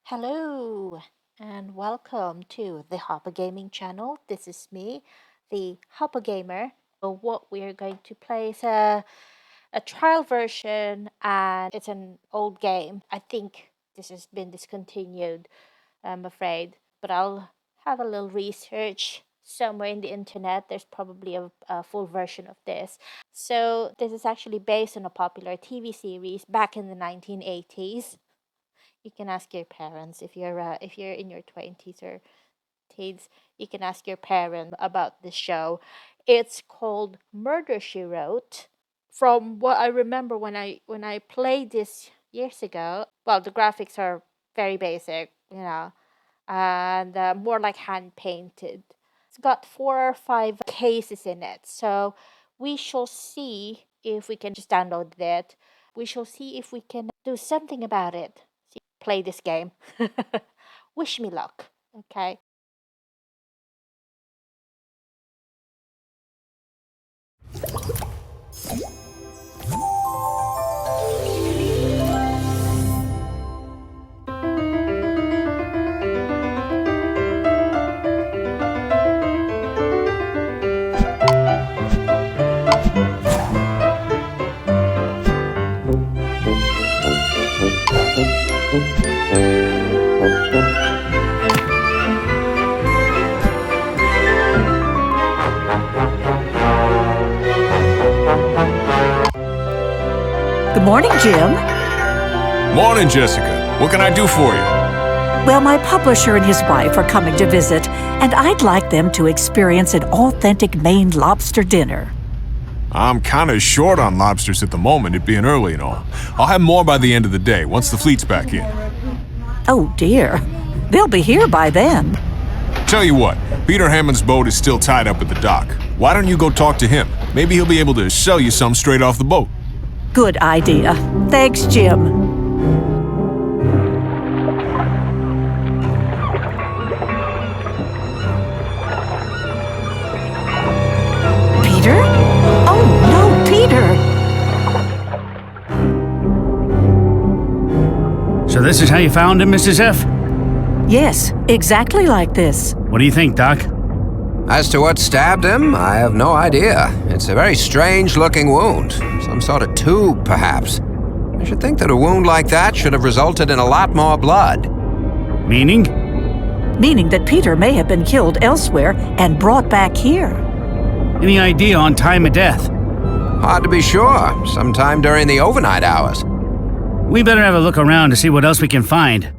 Hello and welcome to the Hopper Gaming channel. This is me, the Hopper Gamer. So what we're going to play is a trial version, and it's an old game. I think this has been discontinued, I'm afraid, but I'll have a little research somewhere in the internet. There's probably a full version of this. So this is actually based on a popular TV series back in the 1980s. You can ask your parents if you're in your 20s or teens. You can ask your parents about the show. It's called Murder She Wrote. From what I remember when I played this years ago, well, the graphics are very basic, and more like hand painted. It's got 4 or 5 cases in it, so we shall see if we can just download it. We shall see if we can do something about it. Play this game. Wish me luck. Okay. Good morning, Jim. Morning, Jessica. What can I do for you? Well, my publisher and his wife are coming to visit, and I'd like them to experience an authentic Maine lobster dinner. I'm kind of short on lobsters at the moment, it being early and all. I'll have more by the end of the day, once the fleet's back in. Oh, dear. They'll be here by then. Tell you what, Peter Hammond's boat is still tied up at the dock. Why don't you go talk to him? Maybe he'll be able to sell you some straight off the boat. Good idea. Thanks, Jim. Peter? Oh, no, Peter! So this is how you found him, Mrs. F? Yes, exactly like this. What do you think, Doc? As to what stabbed him, I have no idea. It's a very strange-looking wound. Some sort of tube, perhaps. I should think that a wound like that should have resulted in a lot more blood. Meaning? Meaning that Peter may have been killed elsewhere and brought back here. Any idea on time of death? Hard to be sure. Sometime during the overnight hours. We better have a look around to see what else we can find.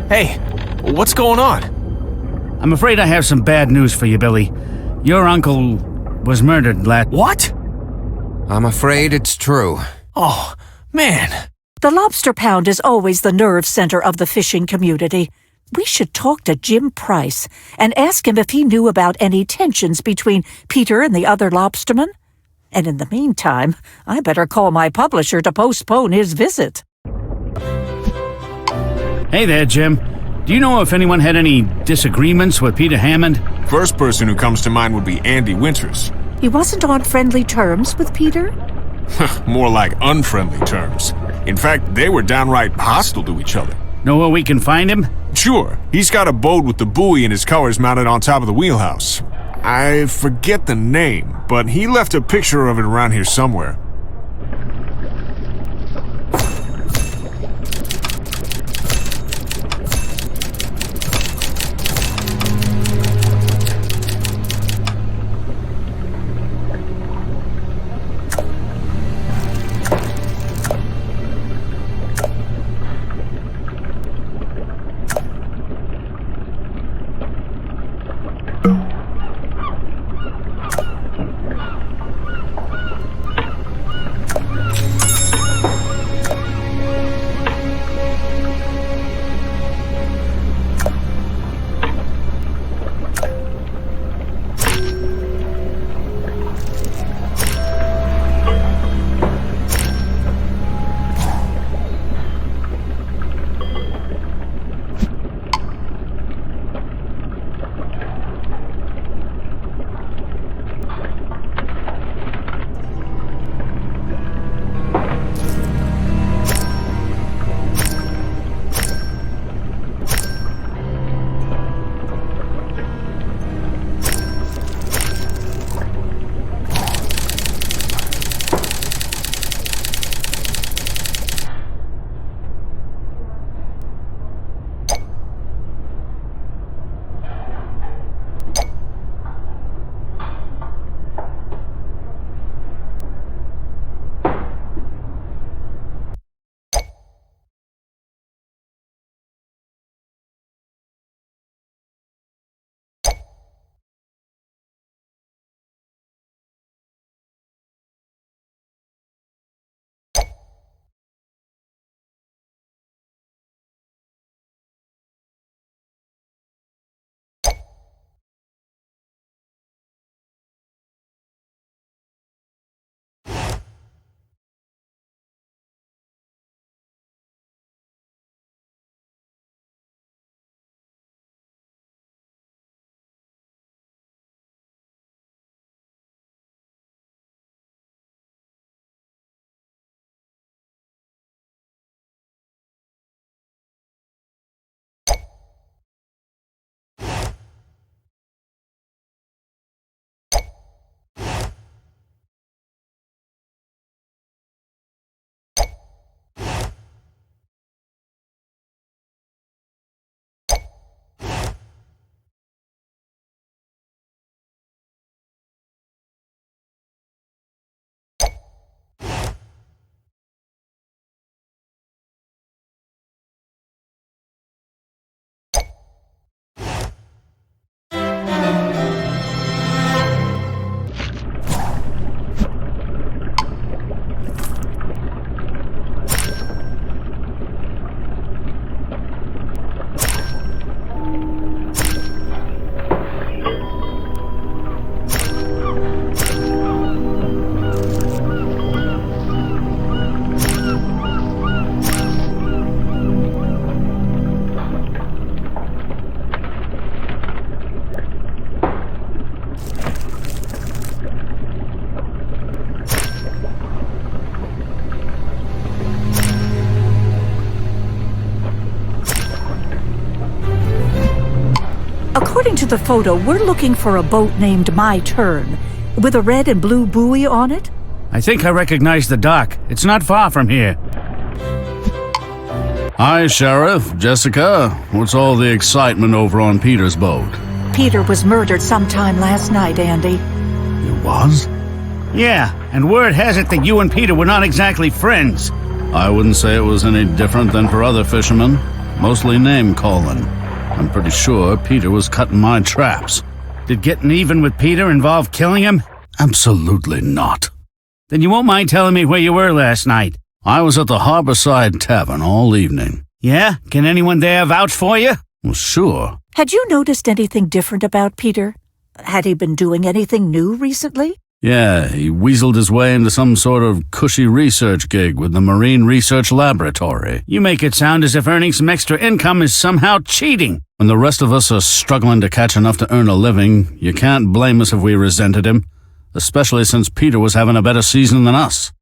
Hey, what's going on? I'm afraid I have some bad news for you, Billy. Your uncle was murdered last... What? I'm afraid it's true. Oh, man. The lobster pound is always the nerve center of the fishing community. We should talk to Jim Price and ask him if he knew about any tensions between Peter and the other lobstermen. And in the meantime, I better call my publisher to postpone his visit. Hey there, Jim. Do you know if anyone had any disagreements with Peter Hammond? First person who comes to mind would be Andy Winters. He wasn't on friendly terms with Peter? More like unfriendly terms. In fact, they were downright hostile to each other. Know where we can find him? Sure, he's got a boat with the buoy and his colors mounted on top of the wheelhouse. I forget the name, but he left a picture of it around here somewhere. According to the photo, we're looking for a boat named My Turn, with a red and blue buoy on it. I think I recognize the dock. It's not far from here. Hi, Sheriff. Jessica. What's all the excitement over on Peter's boat? Peter was murdered sometime last night, Andy. It was? Yeah, and word has it that you and Peter were not exactly friends. I wouldn't say it was any different than for other fishermen. Mostly name-calling. I'm pretty sure Peter was cutting my traps. Did getting even with Peter involve killing him? Absolutely not. Then you won't mind telling me where you were last night. I was at the Harborside Tavern all evening. Yeah? Can anyone there vouch for you? Well, sure. Had you noticed anything different about Peter? Had he been doing anything new recently? Yeah, he weaseled his way into some sort of cushy research gig with the Marine Research Laboratory. You make it sound as if earning some extra income is somehow cheating. When the rest of us are struggling to catch enough to earn a living, you can't blame us if we resented him, especially since Peter was having a better season than us.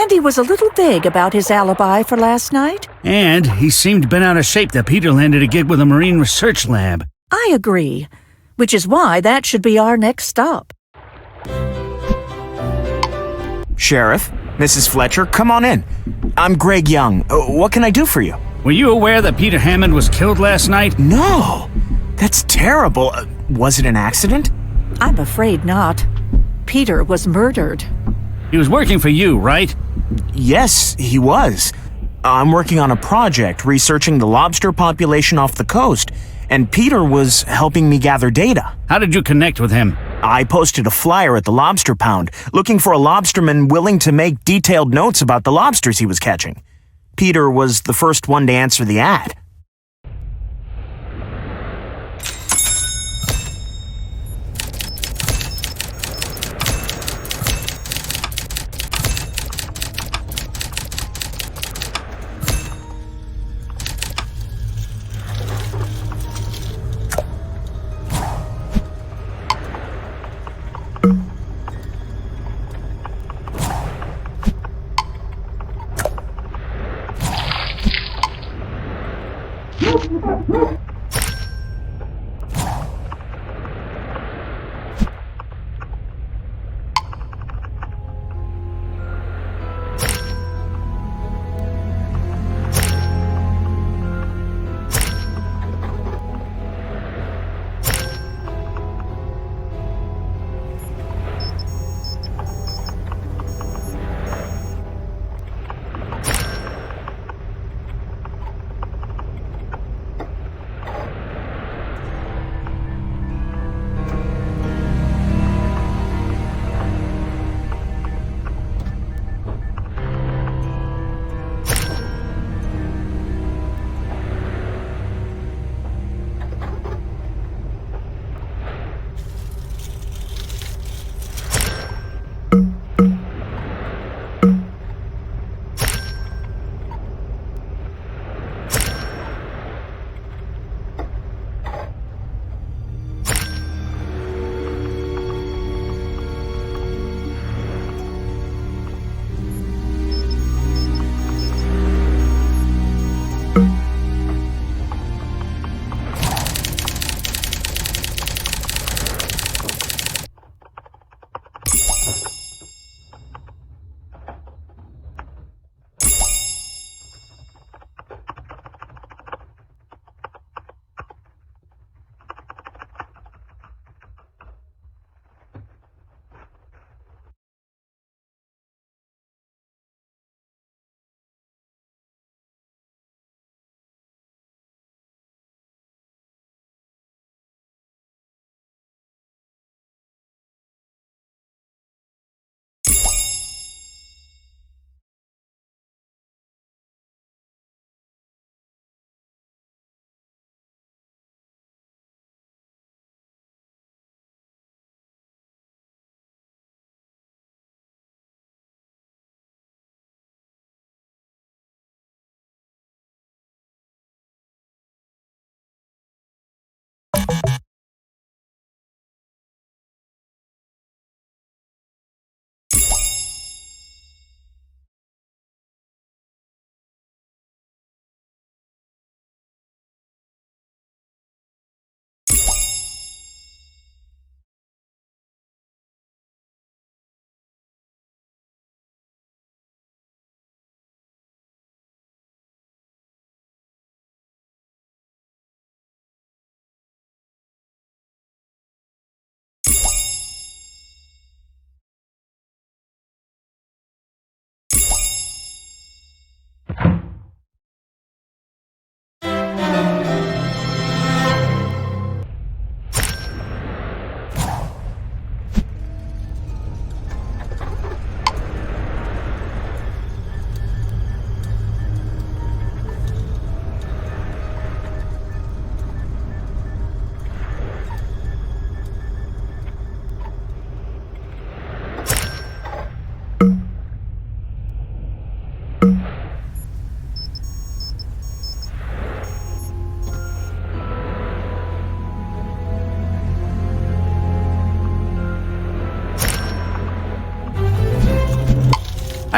Andy was a little vague about his alibi for last night. And he seemed bent out of shape that Peter landed a gig with a Marine Research Lab. I agree, which is why that should be our next stop. Sheriff, Mrs. Fletcher, come on in. I'm Greg Young. What can I do for you? Were you aware that Peter Hammond was killed last night? No! That's terrible. Was it an accident? I'm afraid not. Peter was murdered. He was working for you, right? Yes, he was. I'm working on a project researching the lobster population off the coast, and Peter was helping me gather data. How did you connect with him? I posted a flyer at the lobster pound, looking for a lobsterman willing to make detailed notes about the lobsters he was catching. Peter was the first one to answer the ad.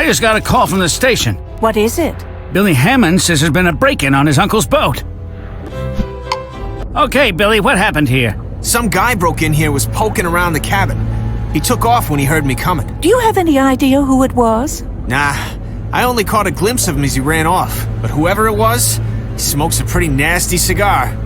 I just got a call from the station. What is it? Billy Hammond says there's been a break-in on his uncle's boat. Okay, Billy, what happened here? Some guy broke in here, was poking around the cabin. He took off when he heard me coming. Do you have any idea who it was? Nah, I only caught a glimpse of him as he ran off. But whoever it was, he smokes a pretty nasty cigar.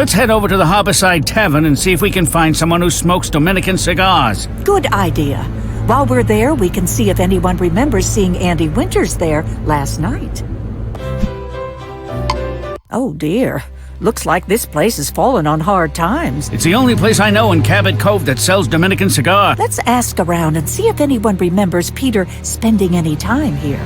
Let's head over to the Harborside Tavern and see if we can find someone who smokes Dominican cigars. Good idea. While we're there, we can see if anyone remembers seeing Andy Winters there last night. Oh dear. Looks like this place has fallen on hard times. It's the only place I know in Cabot Cove that sells Dominican cigars. Let's ask around and see if anyone remembers Peter spending any time here.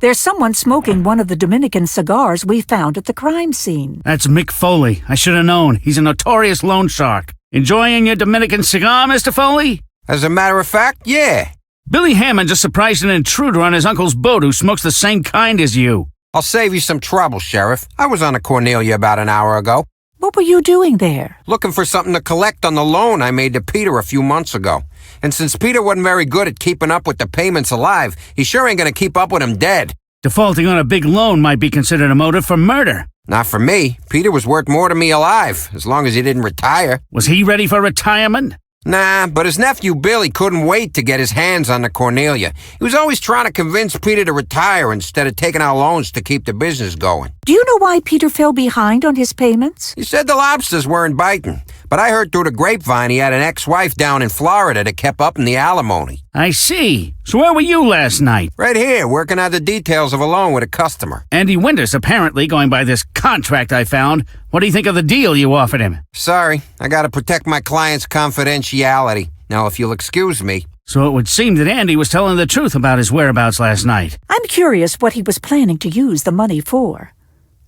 There's someone smoking one of the Dominican cigars we found at the crime scene. That's Mick Foley. I should have known. He's a notorious loan shark. Enjoying your Dominican cigar, Mr. Foley? As a matter of fact, yeah. Billy Hammond just surprised an intruder on his uncle's boat who smokes the same kind as you. I'll save you some trouble, Sheriff. I was on a Cornelia about an hour ago, What were you doing there? looking for something to collect on the loan I made to Peter a few months ago. And since Peter wasn't very good at keeping up with the payments alive, he sure ain't gonna keep up with him dead. Defaulting on a big loan might be considered a motive for murder. Not for me. Peter was worth more to me alive, as long as he didn't retire. Was he ready for retirement? Nah, but his nephew Billy couldn't wait to get his hands on the Cornelia. He was always trying to convince Peter to retire instead of taking out loans to keep the business going. Do you know why Peter fell behind on his payments? He said the lobsters weren't biting, but I heard through the grapevine he had an ex-wife down in Florida that kept up in the alimony. I see. So where were you last night? Right here, working out the details of a loan with a customer. Andy Winters, apparently, going by this contract I found. What do you think of the deal you offered him? Sorry, I gotta protect my client's confidentiality. Now, if you'll excuse me. So it would seem that Andy was telling the truth about his whereabouts last night. I'm curious what he was planning to use the money for.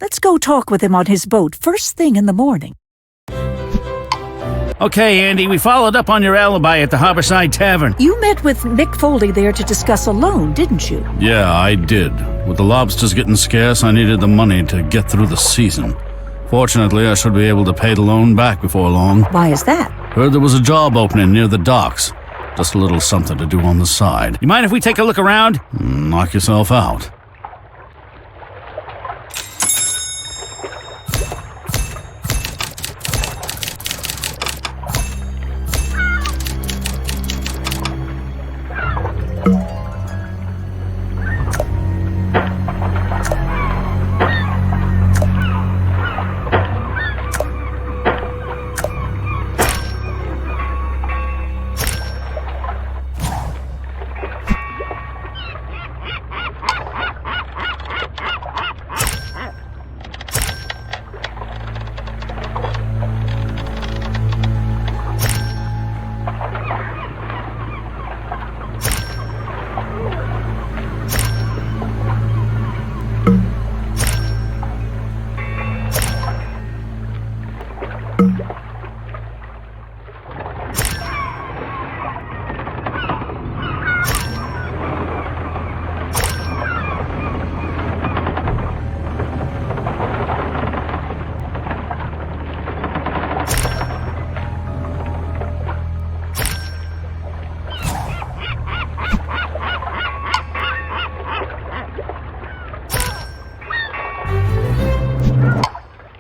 Let's go talk with him on his boat first thing in the morning. Okay, Andy, we followed up on your alibi at the Harborside Tavern. You met with Mick Foley there to discuss a loan, didn't you? Yeah, I did. With the lobsters getting scarce, I needed the money to get through the season. Fortunately, I should be able to pay the loan back before long. Why is that? Heard there was a job opening near the docks. Just a little something to do on the side. You mind if we take a look around? Knock yourself out.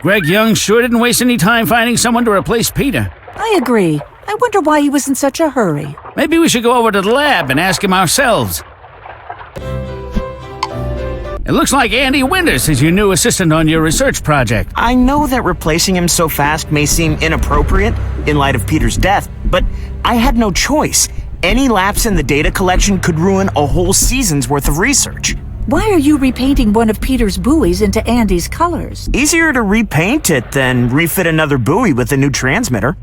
Greg Young sure didn't waste any time finding someone to replace Peter. I agree. I wonder why he was in such a hurry. Maybe we should go over to the lab and ask him ourselves. It looks like Andy Winters is your new assistant on your research project. I know that replacing him so fast may seem inappropriate in light of Peter's death, but I had no choice. Any lapse in the data collection could ruin a whole season's worth of research. Why are you repainting one of Peter's buoys into Andy's colors? Easier to repaint it than refit another buoy with a new transmitter.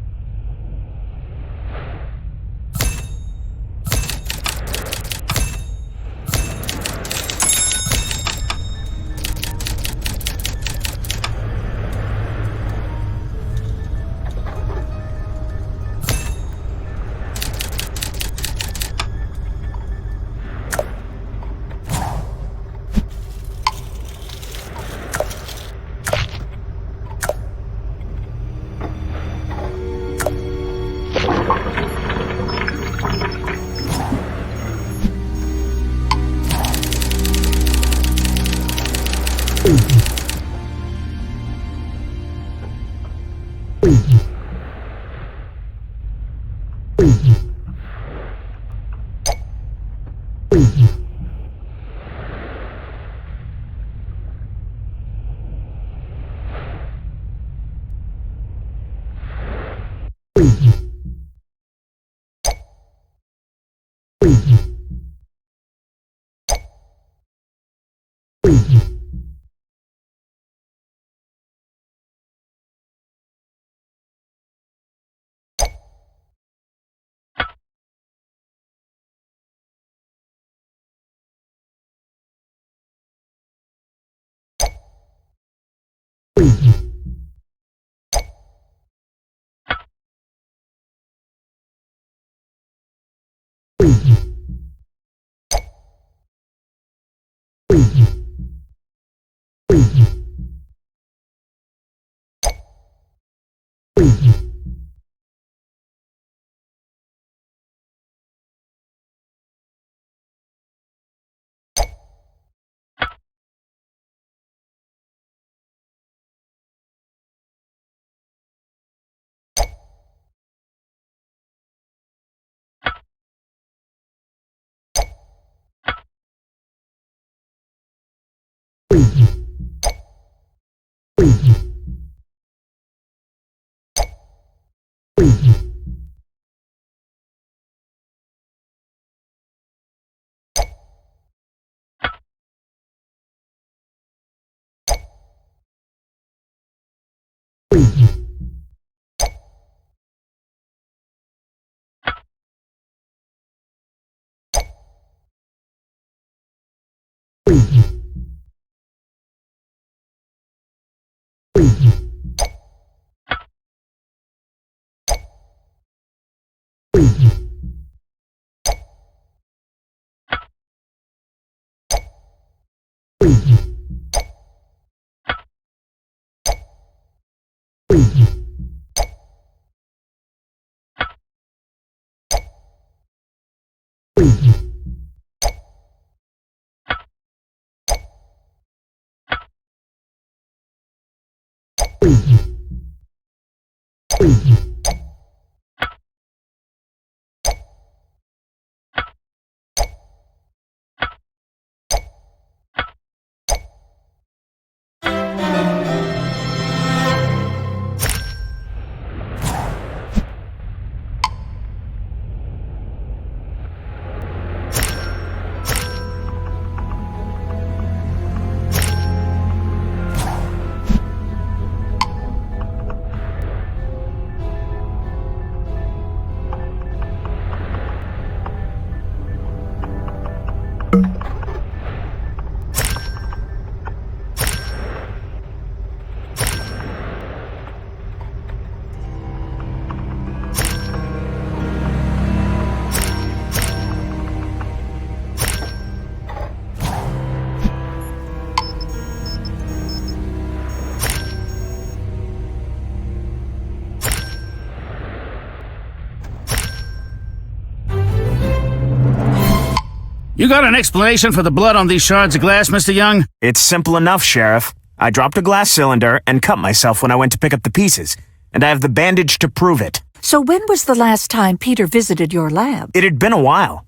You got an explanation for the blood on these shards of glass, Mr. Young? It's simple enough, Sheriff. I dropped a glass cylinder and cut myself when I went to pick up the pieces, and I have the bandage to prove it. So when was the last time Peter visited your lab? It had been a while.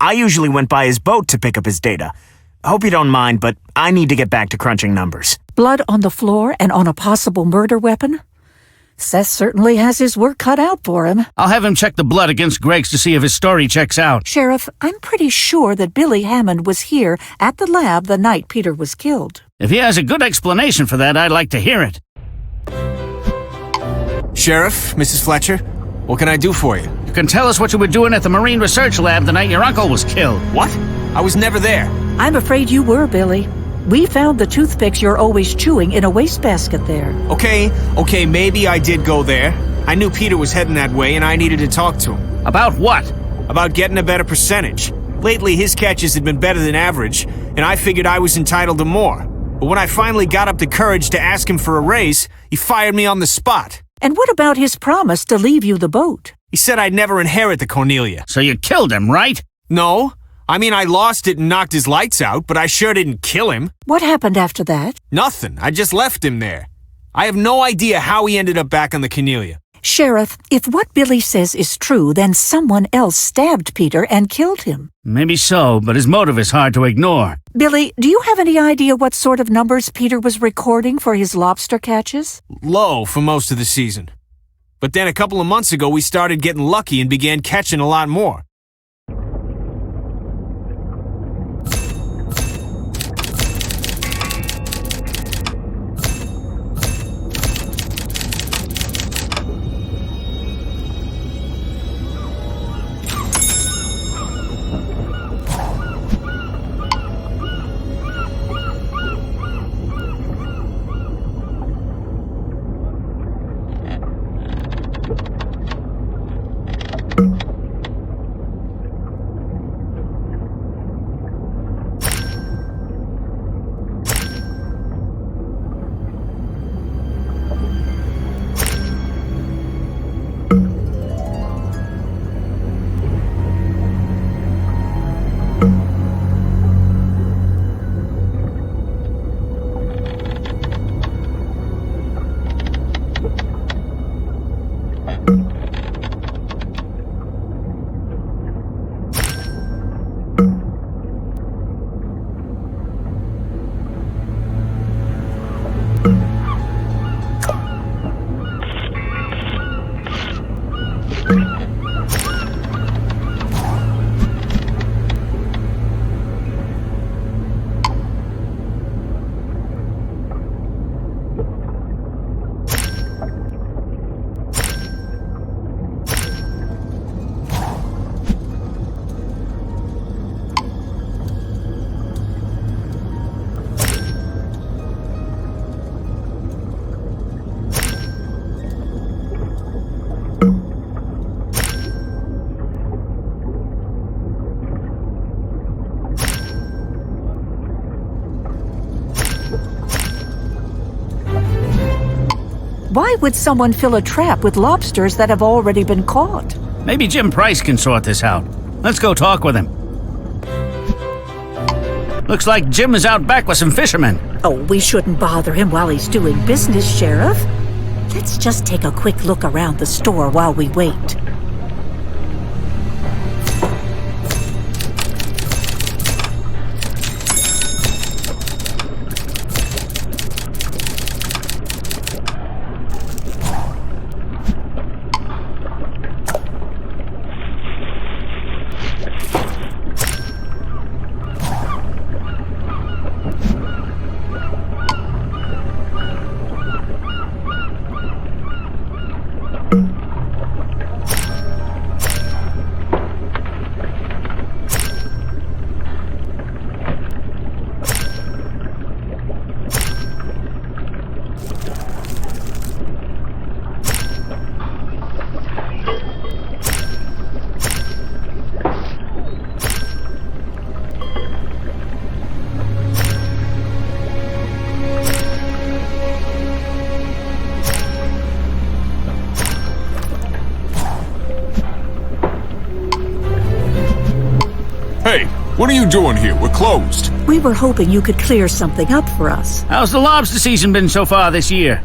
I usually went by his boat to pick up his data. Hope you don't mind, but I need to get back to crunching numbers. Blood on the floor and on a possible murder weapon? Seth certainly has his work cut out for him. I'll have him check the blood against Greg's to see if his story checks out. Sheriff, I'm pretty sure that Billy Hammond was here at the lab the night Peter was killed. If he has a good explanation for that, I'd like to hear it. Sheriff, Mrs. Fletcher, what can I do for you? You can tell us what you were doing at the Marine Research Lab the night your uncle was killed. What? I was never there. I'm afraid you were, Billy. We found the toothpicks you're always chewing in a wastebasket there. Okay, maybe I did go there. I knew Peter was heading that way and I needed to talk to him. About what? About getting a better percentage. Lately, his catches had been better than average, and I figured I was entitled to more. But when I finally got up the courage to ask him for a raise, he fired me on the spot. And what about his promise to leave you the boat? He said I'd never inherit the Cornelia. So you killed him, right? No. I mean, I lost it and knocked his lights out, but I sure didn't kill him. What happened after that? Nothing. I just left him there. I have no idea how he ended up back on the Cornelia. Sheriff, if what Billy says is true, then someone else stabbed Peter and killed him. Maybe so, but his motive is hard to ignore. Billy, do you have any idea what sort of numbers Peter was recording for his lobster catches? Low for most of the season. But then a couple of months ago, we started getting lucky and began catching a lot more. Why would someone fill a trap with lobsters that have already been caught? Maybe Jim Price can sort this out. Let's go talk with him. Looks like Jim is out back with some fishermen. Oh, we shouldn't bother him while he's doing business, Sheriff. Let's just take a quick look around the store while we wait. Hey, what are you doing here? We're closed. We were hoping you could clear something up for us. How's the lobster season been so far this year?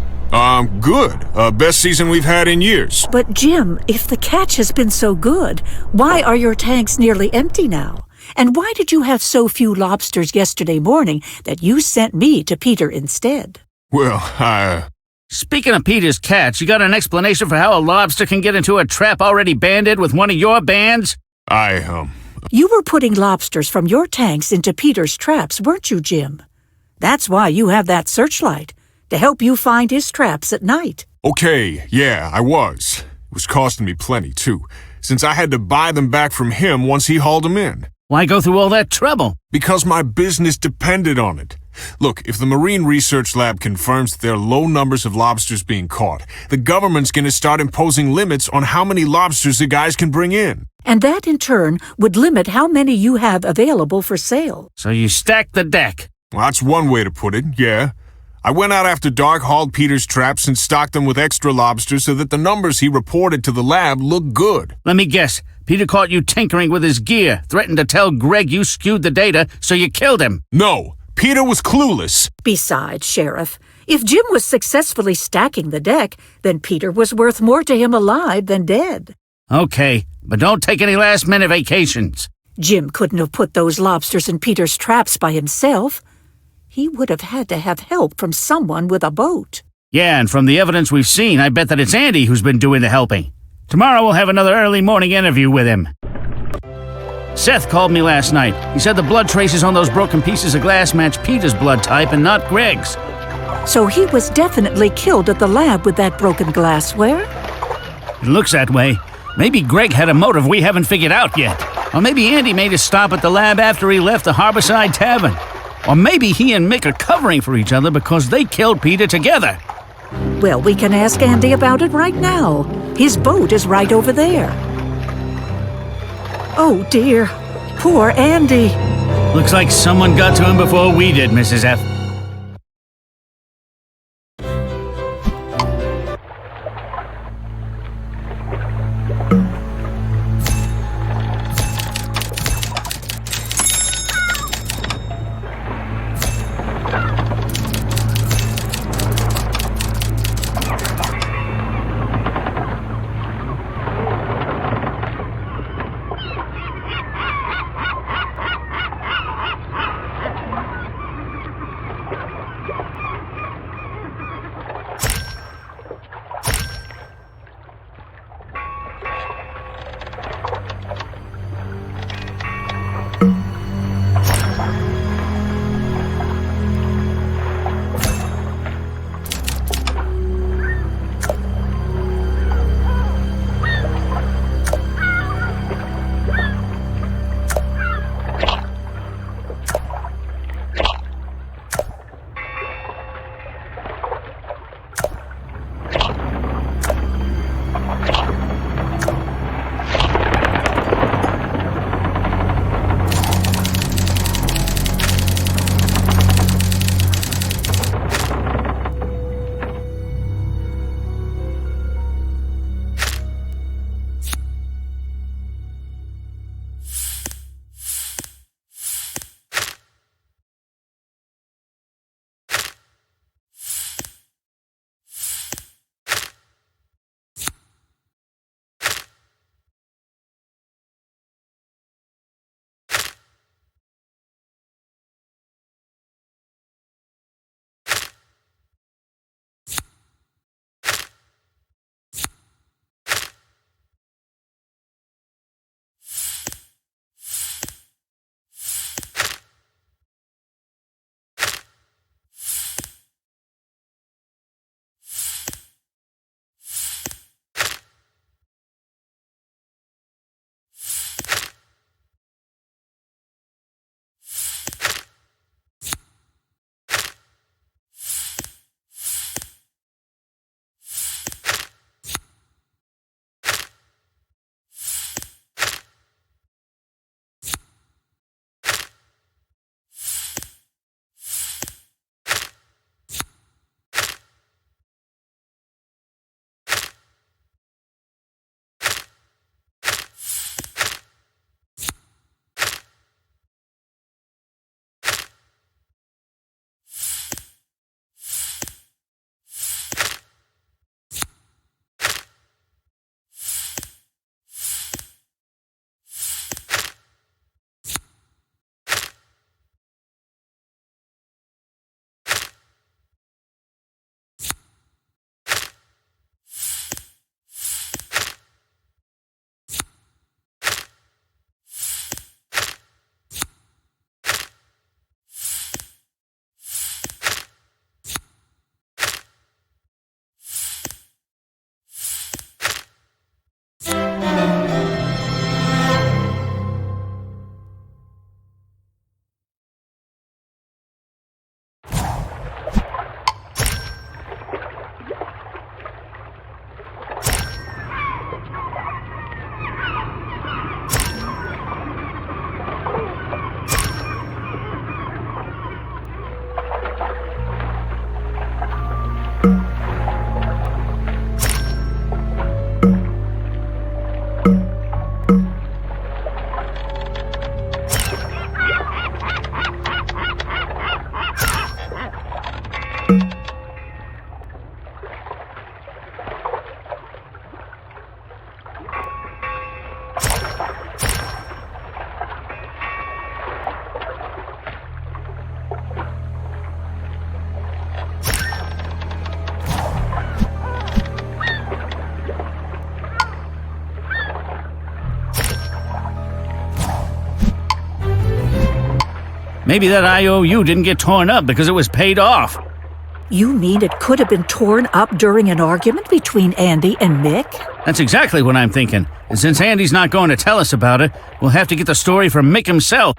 Good. Best season we've had in years. But Jim, if the catch has been so good, why are your tanks nearly empty now? And why did you have so few lobsters yesterday morning that you sent me to Peter instead? Well, Speaking of Peter's catch, you got an explanation for how a lobster can get into a trap already banded with one of your bands? You were putting lobsters from your tanks into Peter's traps, weren't you, Jim? That's why you have that searchlight, to help you find his traps at night. Okay, yeah, I was. It was costing me plenty, too, since I had to buy them back from him once he hauled them in. Why go through all that trouble? Because my business depended on it. Look, if the Marine Research Lab confirms that there are low numbers of lobsters being caught, the government's going to start imposing limits on how many lobsters the guys can bring in. And that, in turn, would limit how many you have available for sale. So you stacked the deck. Well, that's one way to put it, yeah. I went out after dark, hauled Peter's traps, and stocked them with extra lobsters so that the numbers he reported to the lab looked good. Let me guess. Peter caught you tinkering with his gear, threatened to tell Greg you skewed the data, so you killed him. No, Peter was clueless. Besides, Sheriff, if Jim was successfully stacking the deck, then Peter was worth more to him alive than dead. Okay, but don't take any last-minute vacations. Jim couldn't have put those lobsters in Peter's traps by himself. He would have had to have help from someone with a boat. Yeah, and from the evidence we've seen, I bet that it's Andy who's been doing the helping. Tomorrow we'll have another early morning interview with him. Seth called me last night. He said the blood traces on those broken pieces of glass match Peter's blood type and not Greg's. So he was definitely killed at the lab with that broken glassware? It looks that way. Maybe Greg had a motive we haven't figured out yet. Or maybe Andy made a stop at the lab after he left the Harborside Tavern. Or maybe he and Mick are covering for each other because they killed Peter together. Well, we can ask Andy about it right now. His boat is right over there. Oh, dear. Poor Andy. Looks like someone got to him before we did, Mrs. F. Maybe that IOU didn't get torn up because it was paid off. You mean it could have been torn up during an argument between Andy and Mick? That's exactly what I'm thinking. And since Andy's not going to tell us about it, we'll have to get the story from Mick himself.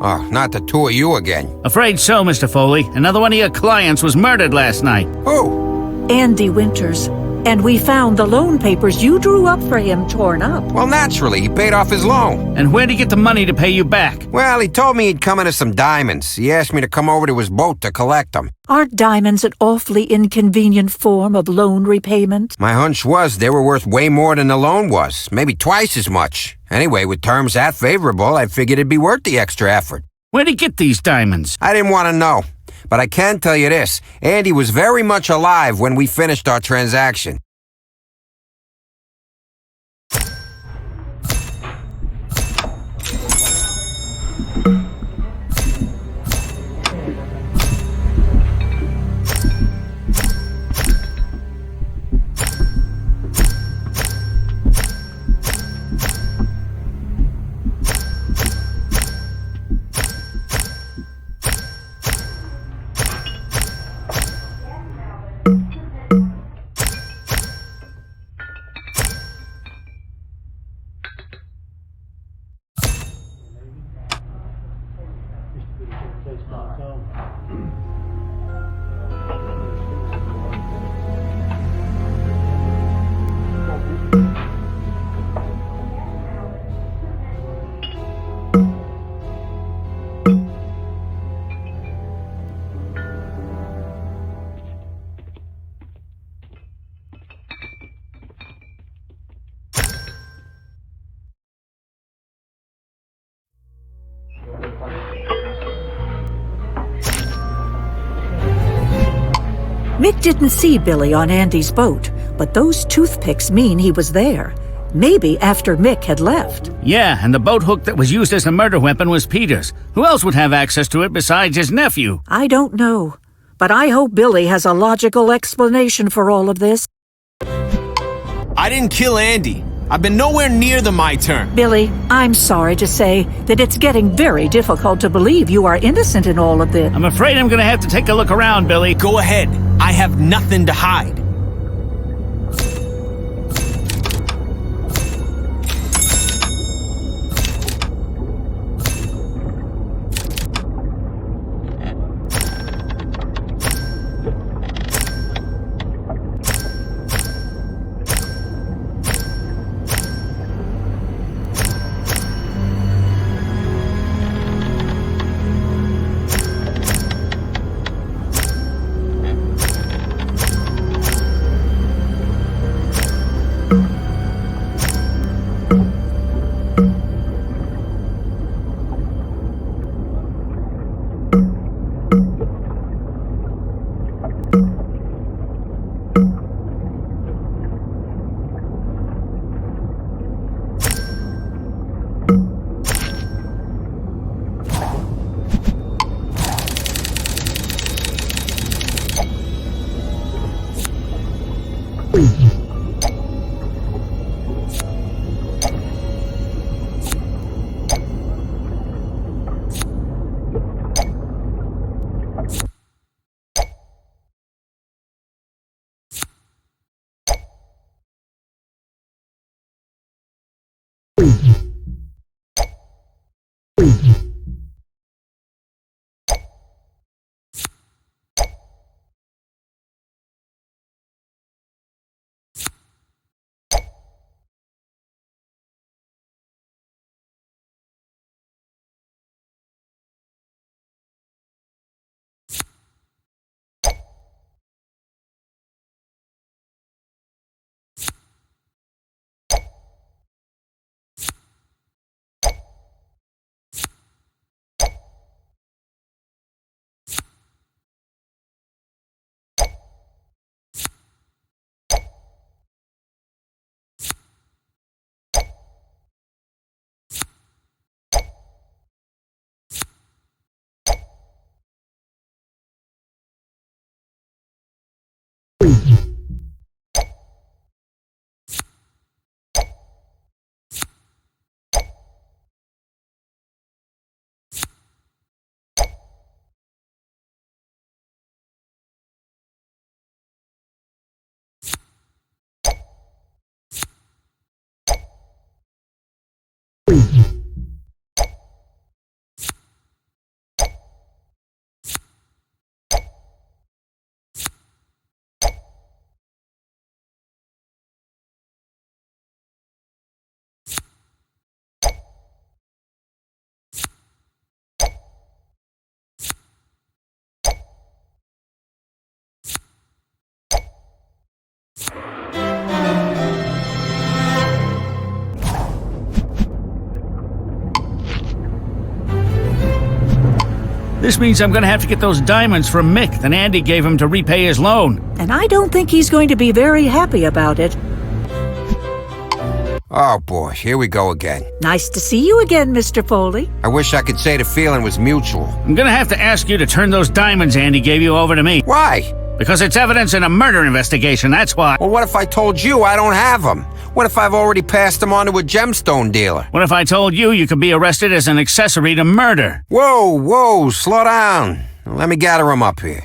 Oh, not the two of you again. Afraid so, Mr. Foley. Another one of your clients was murdered last night. Who? Andy Winters. And we found the loan papers you drew up for him torn up. Well, naturally, he paid off his loan. And where'd he get the money to pay you back? Well, he told me he'd come into some diamonds. He asked me to come over to his boat to collect them. Aren't diamonds an awfully inconvenient form of loan repayment? My hunch was they were worth way more than the loan was, maybe twice as much. Anyway, with terms that favorable, I figured it'd be worth the extra effort. Where'd he get these diamonds? I didn't want to know, but I can tell you this. Andy was very much alive when we finished our transaction. Mick didn't see Billy on Andy's boat, but those toothpicks mean he was there. Maybe after Mick had left. Yeah, and the boat hook that was used as the murder weapon was Peter's. Who else would have access to it besides his nephew? I don't know, but I hope Billy has a logical explanation for all of this. I didn't kill Andy. I've been nowhere near the my turn. Billy, I'm sorry to say that it's getting very difficult to believe you are innocent in all of this. I'm afraid I'm gonna have to take a look around, Billy. Go ahead. I have nothing to hide. This means I'm gonna have to get those diamonds from Mick that Andy gave him to repay his loan. And I don't think he's going to be very happy about it. Oh boy, here we go again. Nice to see you again, Mr. Foley. I wish I could say the feeling was mutual. I'm gonna have to ask you to turn those diamonds Andy gave you over to me. Why? Because it's evidence in a murder investigation, that's why. Well, what if I told you I don't have them? What if I've already passed them on to a gemstone dealer? What if I told you you could be arrested as an accessory to murder? Whoa, slow down. Let me gather them up here.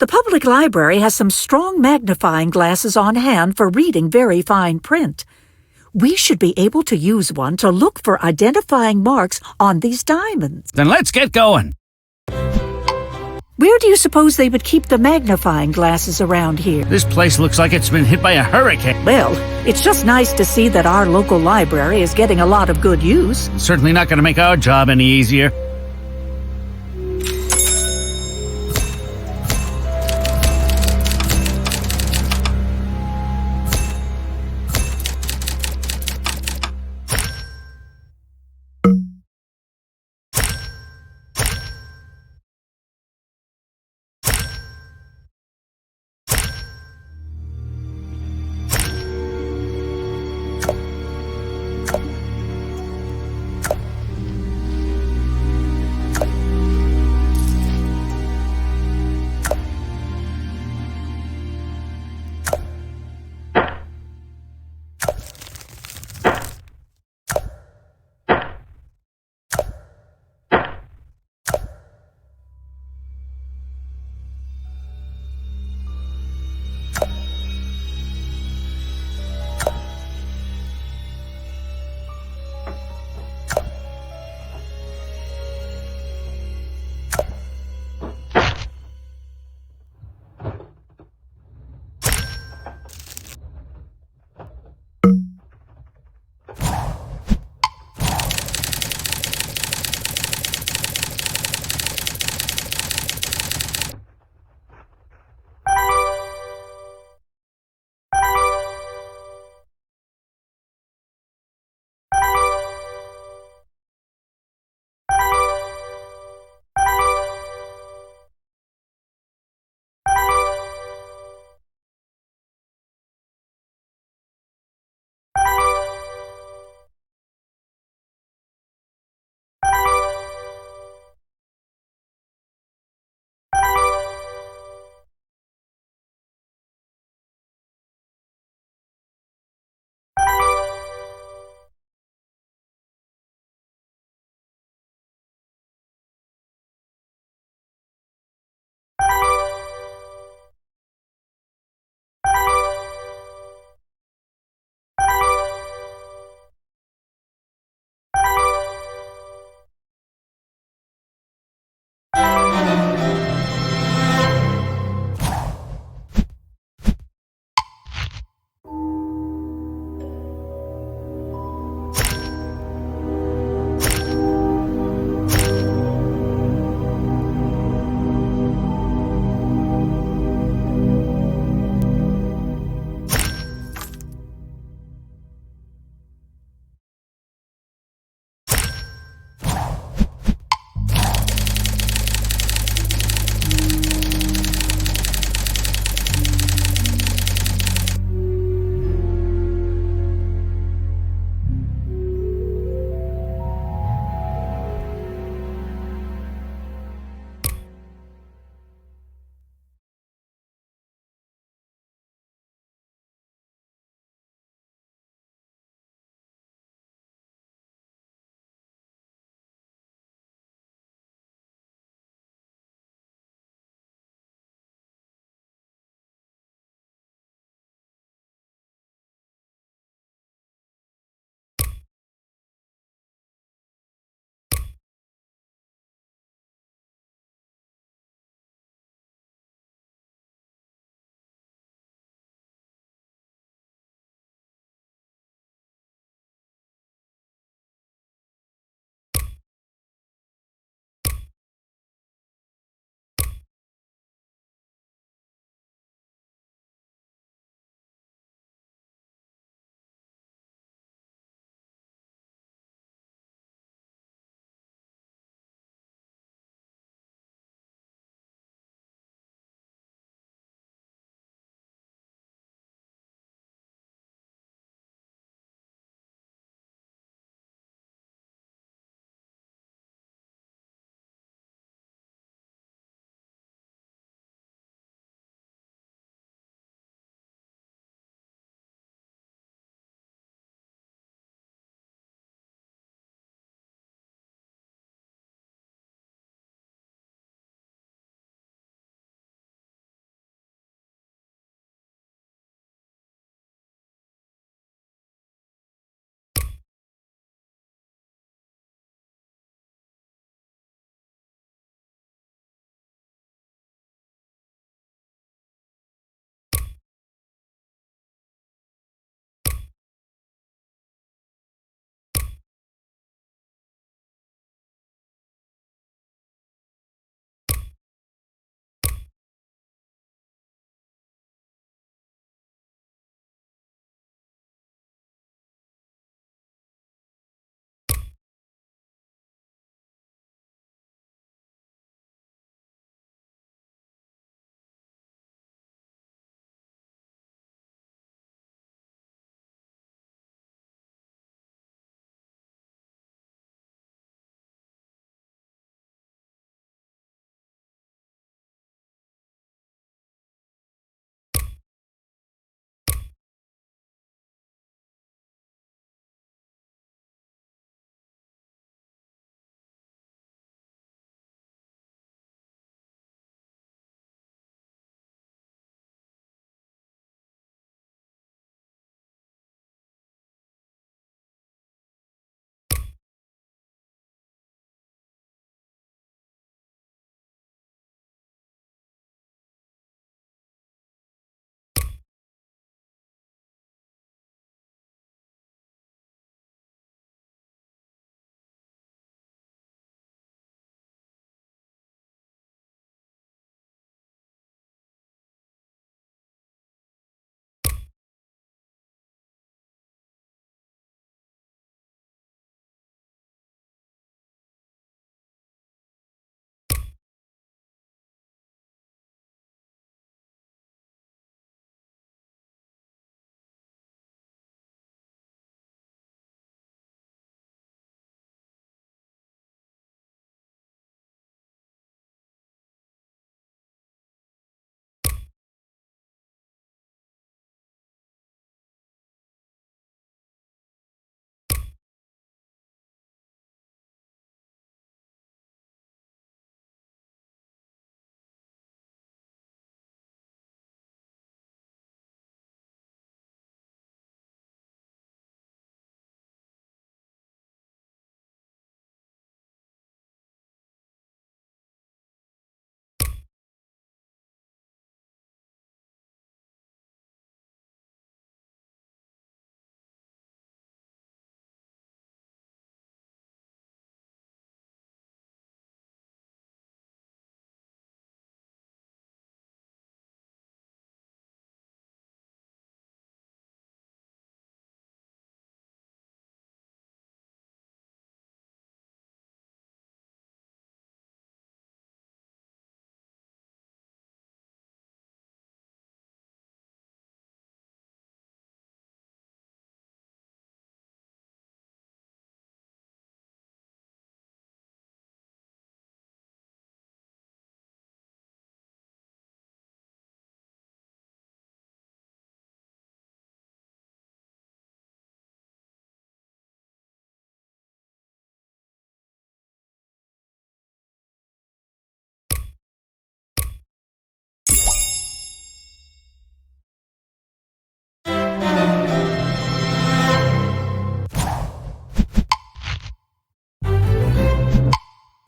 The public library has some strong magnifying glasses on hand for reading very fine print. We should be able to use one to look for identifying marks on these diamonds. Then let's get going. Where do you suppose they would keep the magnifying glasses around here? This place looks like it's been hit by a hurricane. Well, it's just nice to see that our local library is getting a lot of good use. Certainly not going to make our job any easier.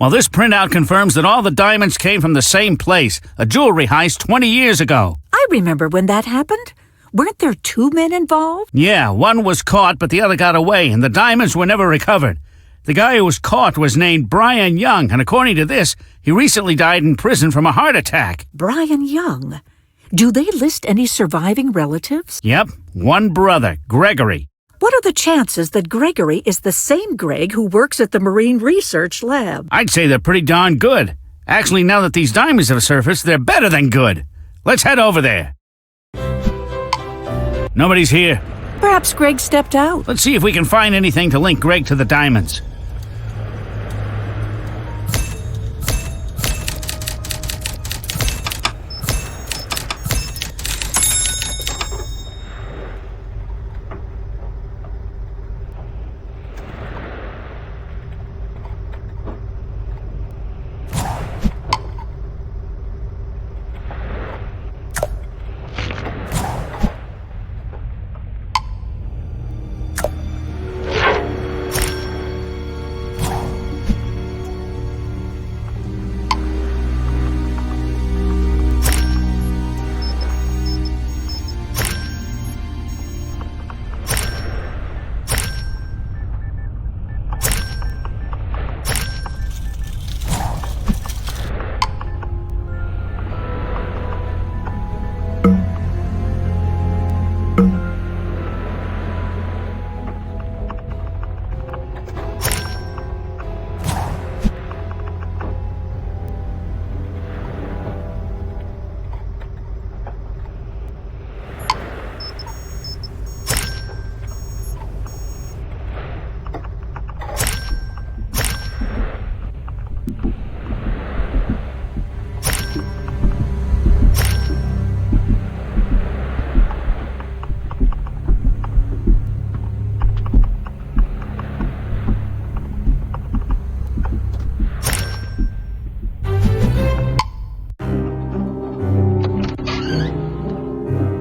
Well, this printout confirms that all the diamonds came from the same place, a jewelry heist 20 years ago. I remember when that happened. Weren't there 2 men involved? Yeah, one was caught, but the other got away, and the diamonds were never recovered. The guy who was caught was named Brian Young, and according to this, he recently died in prison from a heart attack. Brian Young. Do they list any surviving relatives? Yep, one brother, Gregory. What are the chances that Gregory is the same Greg who works at the Marine Research Lab? I'd say they're pretty darn good. Actually, now that these diamonds have surfaced, they're better than good. Let's head over there. Nobody's here. Perhaps Greg stepped out. Let's see if we can find anything to link Greg to the diamonds.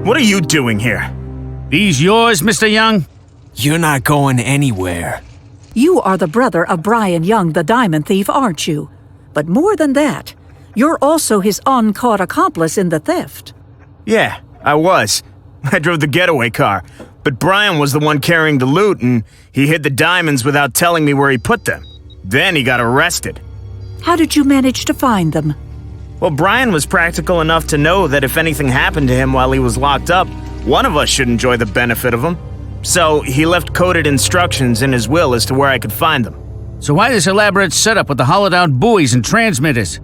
What are you doing here? These yours, Mr. Young? You're not going anywhere. You are the brother of Brian Young, the diamond thief, aren't you? But more than that, you're also his uncaught accomplice in the theft. Yeah, I was. I drove the getaway car. But Brian was the one carrying the loot, and he hid the diamonds without telling me where he put them. Then he got arrested. How did you manage to find them? Well, Brian was practical enough to know that if anything happened to him while he was locked up, one of us should enjoy the benefit of them. So he left coded instructions in his will as to where I could find them. So why this elaborate setup with the hollowed-out buoys and transmitters?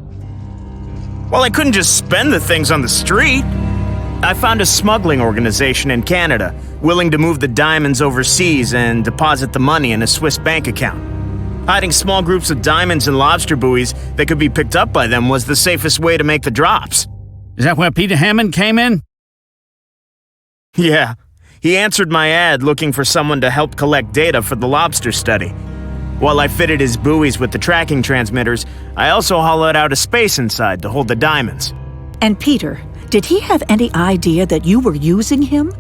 Well, I couldn't just spend the things on the street. I found a smuggling organization in Canada, willing to move the diamonds overseas and deposit the money in a Swiss bank account. Hiding small groups of diamonds in lobster buoys that could be picked up by them was the safest way to make the drops. Is that where Peter Hammond came in? Yeah, he answered my ad looking for someone to help collect data for the lobster study. While I fitted his buoys with the tracking transmitters, I also hollowed out a space inside to hold the diamonds. And Peter, did he have any idea that you were using him?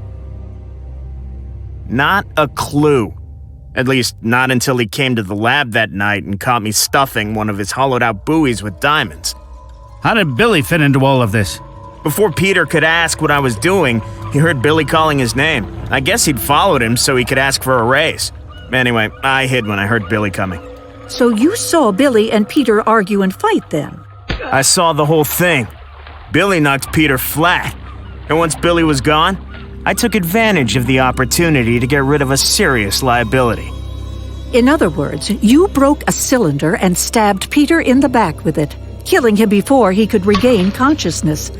Not a clue. At least, not until he came to the lab that night and caught me stuffing one of his hollowed-out buoys with diamonds. How did Billy fit into all of this? Before Peter could ask what I was doing, he heard Billy calling his name. I guess he'd followed him so he could ask for a raise. Anyway, I hid when I heard Billy coming. So you saw Billy and Peter argue and fight then? I saw the whole thing. Billy knocked Peter flat. And once Billy was gone, I took advantage of the opportunity to get rid of a serious liability. In other words, you broke a cylinder and stabbed Peter in the back with it, killing him before he could regain consciousness.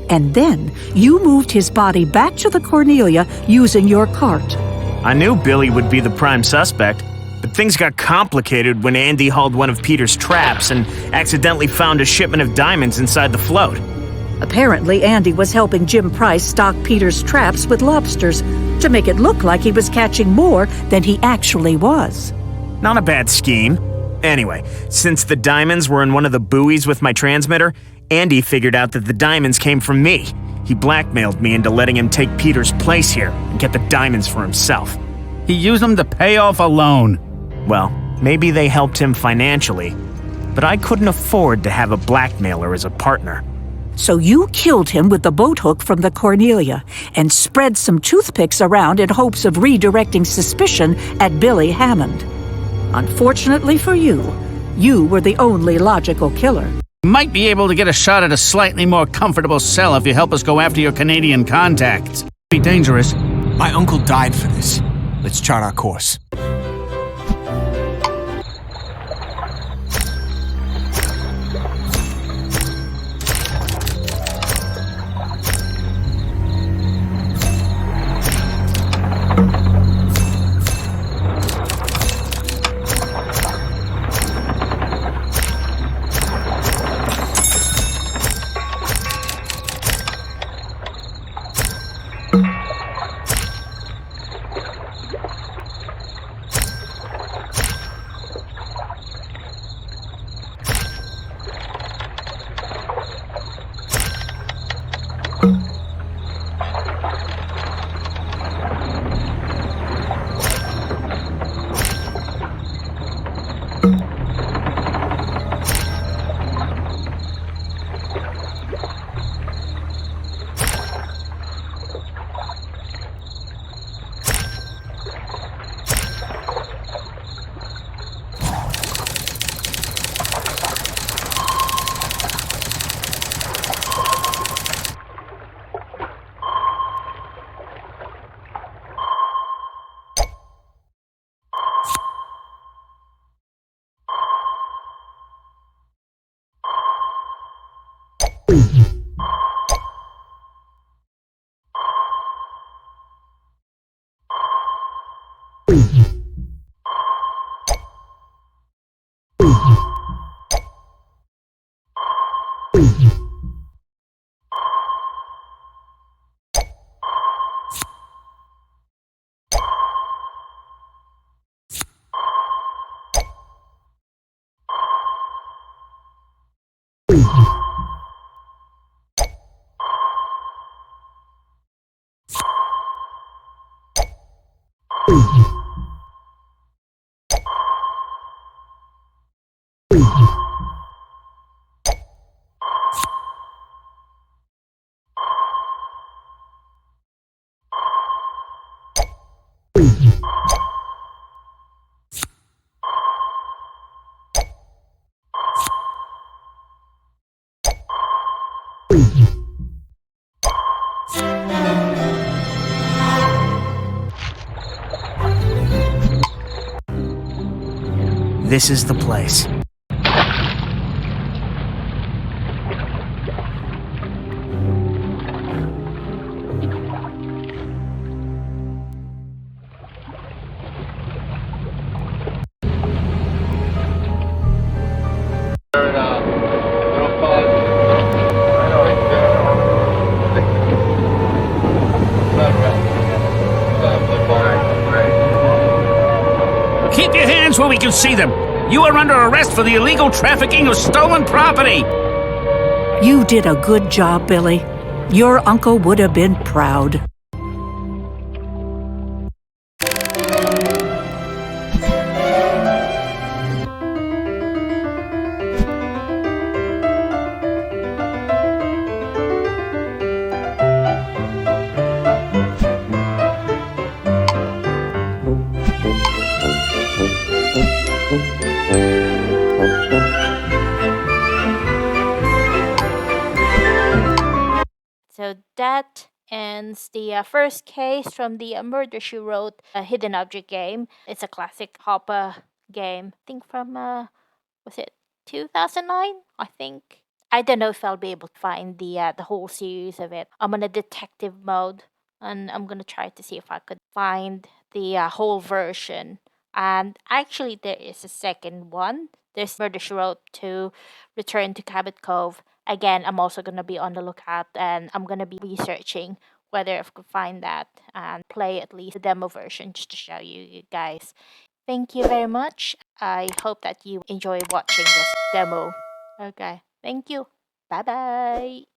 And then you moved his body back to the Cornelia using your cart. I knew Billy would be the prime suspect, but things got complicated when Andy hauled one of Peter's traps and accidentally found a shipment of diamonds inside the float. Apparently, Andy was helping Jim Price stock Peter's traps with lobsters to make it look like he was catching more than he actually was. Not a bad scheme. Anyway, since the diamonds were in one of the buoys with my transmitter, Andy figured out that the diamonds came from me. He blackmailed me into letting him take Peter's place here and get the diamonds for himself. He used them to pay off a loan. Well, maybe they helped him financially. but I couldn't afford to have a blackmailer as a partner. So you killed him with the boat hook from the Cornelia and spread some toothpicks around in hopes of redirecting suspicion at Billy Hammond. Unfortunately for you, you were the only logical killer. Might be able to get a shot at a slightly more comfortable cell if you help us go after your Canadian contacts. Be dangerous. My uncle died for this. Let's chart our course. This is the place. Keep your hands where we can see them. You are under arrest for the illegal trafficking of stolen property. You did a good job, Billy. Your uncle would have been proud. So that ends the first case from the Murder She Wrote hidden object game. It's a classic Hopper game. I think from, was it 2009? I think. I don't know if I'll be able to find the whole series of it. I'm on a detective mode, and I'm gonna try to see if I could find the whole version. And actually, there is a second one. There's Murder She Wrote to Return to Cabot Cove. Again, I'm also gonna be on the lookout, and I'm gonna be researching whether I could find that and play at least the demo version just to show you guys. Thank you very much. I hope that you enjoy watching this demo. Okay, thank you. Bye bye.